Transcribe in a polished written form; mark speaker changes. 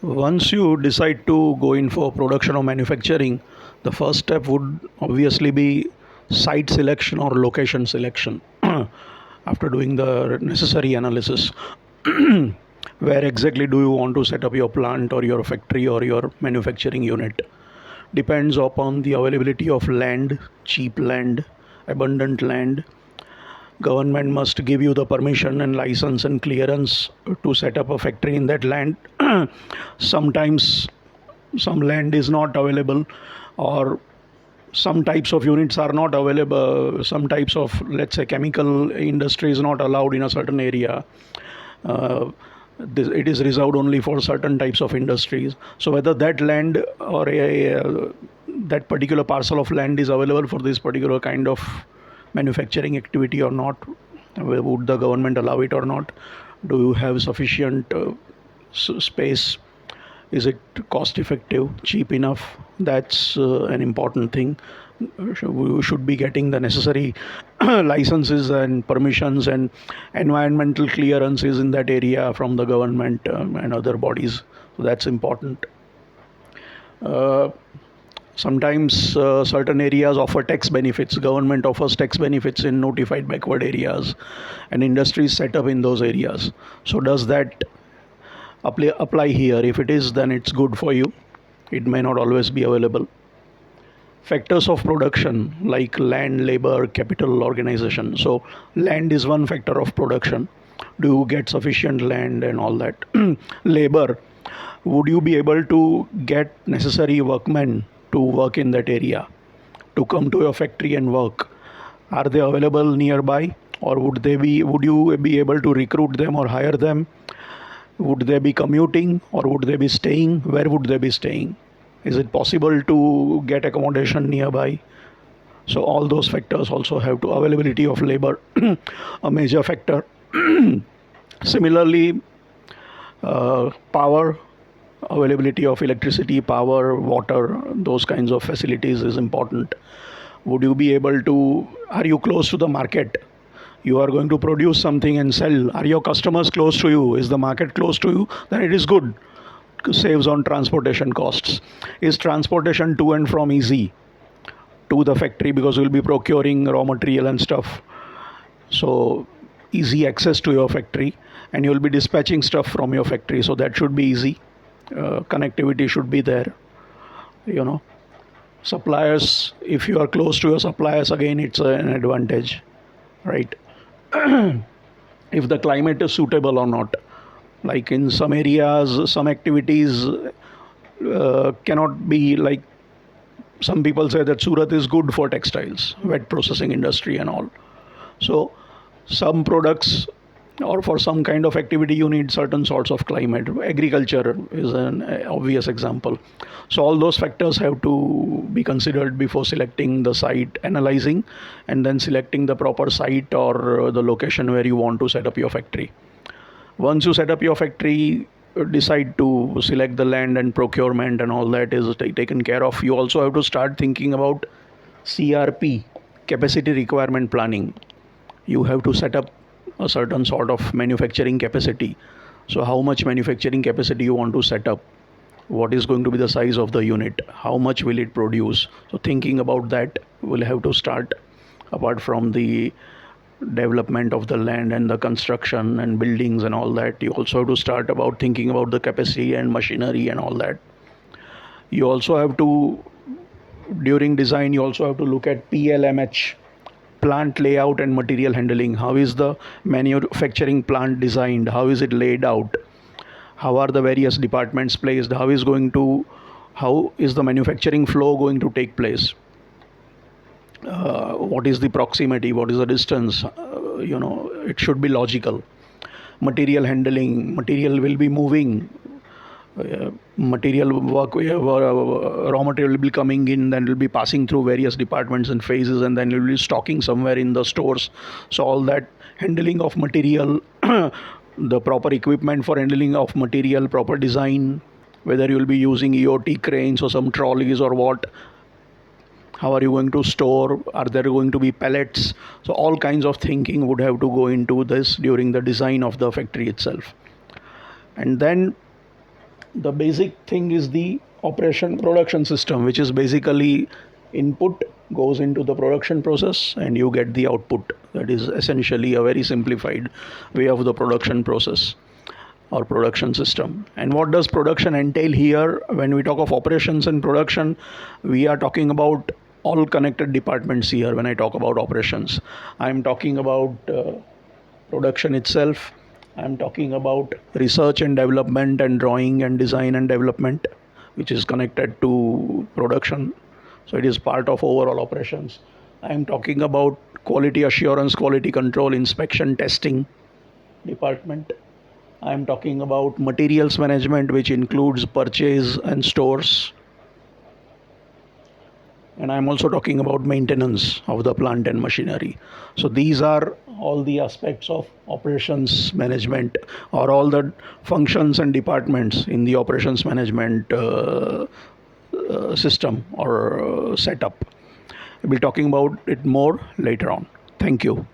Speaker 1: Once you decide to go in for production or manufacturing, the first step would obviously be site selection or location selection. After doing the necessary analysis, where exactly do you want to set up your plant or your factory or your manufacturing unit? Depends upon the availability of land, cheap land, abundant land. Government must give you the permission and license and clearance to set up a factory in that land. Sometimes some land is not available, or some types of units are not available. Some types of, let's say, chemical industry is not allowed in a certain area. uh, it is reserved only for certain types of industries. So whether that land or that particular parcel of land is available for this particular kind of manufacturing activity or not, would the government allow it or not, do you have sufficient space, is it cost effective, cheap enough? That's an important thing. We should be getting the necessary licenses and permissions and environmental clearances in that area from the government and other bodies. So that's important. Uh, Sometimes certain areas offer tax benefits. Government offers tax benefits in notified backward areas, and industries set up in those areas. So does that apply here? If it is, then it's good for you. It may not always be available. Factors of production like land, labor, capital, organization. So land is one factor of production. Do you get sufficient land and all that? Labor, would you be able to get necessary workmen to work in that area, to come to your factory and work? Are they available nearby, or would you be able to recruit them or hire them? Would they be commuting, or would they be staying? Where would they be staying? Is it possible to get accommodation nearby? So all those factors also have to, availability of labor, a major factor. Similarly, power, availability of electricity, power, water, those kinds of facilities is important. Would you be able to, are you close to the market? You are going to produce something and sell. Are your customers close to you? Is the market close to you? Then it is good. Saves on transportation costs. Is transportation to and from easy to the factory, because you'll be procuring raw material and stuff? So easy access to your factory, and you'll be dispatching stuff from your factory, so that should be easy. Connectivity should be there. Suppliers, if you are close to your suppliers, again it's an advantage, right? If the climate is suitable or not. Like in some areas, some activities cannot be, like some people say that Surat is good for textiles, wet processing industry and all. So some products, or for some kind of activity, you need certain sorts of climate. Agriculture is an obvious example. So all those factors have to be considered before selecting the site, analyzing, and then selecting the proper site or the location where you want to set up your factory. Once you set up your factory, decide to select the land and procurement and all that is taken care of. You also have to start thinking about CRP, capacity requirement planning. You have to set up a certain sort of manufacturing capacity. So how much manufacturing capacity you want to set up? What is going to be the size of the unit? How much will it produce? So thinking about that, we'll have to start. Apart from the development of the land and the construction and buildings and all that, you also have to start about thinking about the capacity and machinery and all that. You also have to, during design, you also have to look at PLMH, plant layout and material handling. How is the manufacturing plant designed? How is it laid out? How are the various departments placed? How is the manufacturing flow going to take place? What is the proximity? What is the distance? It should be logical. Material handling, material will be moving. Material work, raw material will be coming in, then will be passing through various departments and phases, and then will be stocking somewhere in the stores. So all that handling of material, the proper equipment for handling of material, proper design, whether you will be using EOT cranes or some trolleys or what. How are you going to store? Are there going to be pallets? So all kinds of thinking would have to go into this during the design of the factory itself. And then the basic thing is the operation production system, which is basically input goes into the production process and you get the output. That is essentially a very simplified way of the production process or production system. And what does production entail here? When we talk of operations and production, we are talking about all connected departments here. When I talk about operations, I am talking about production itself. I'm talking about research and development and drawing and design and development, which is connected to production. So it is part of overall operations. I'm talking about quality assurance, quality control, inspection, testing department. I'm talking about materials management, which includes purchase and stores. And I'm also talking about maintenance of the plant and machinery. So these are all the aspects of operations management, or all the functions and departments in the operations management system or setup. We'll be talking about it more later on. Thank you.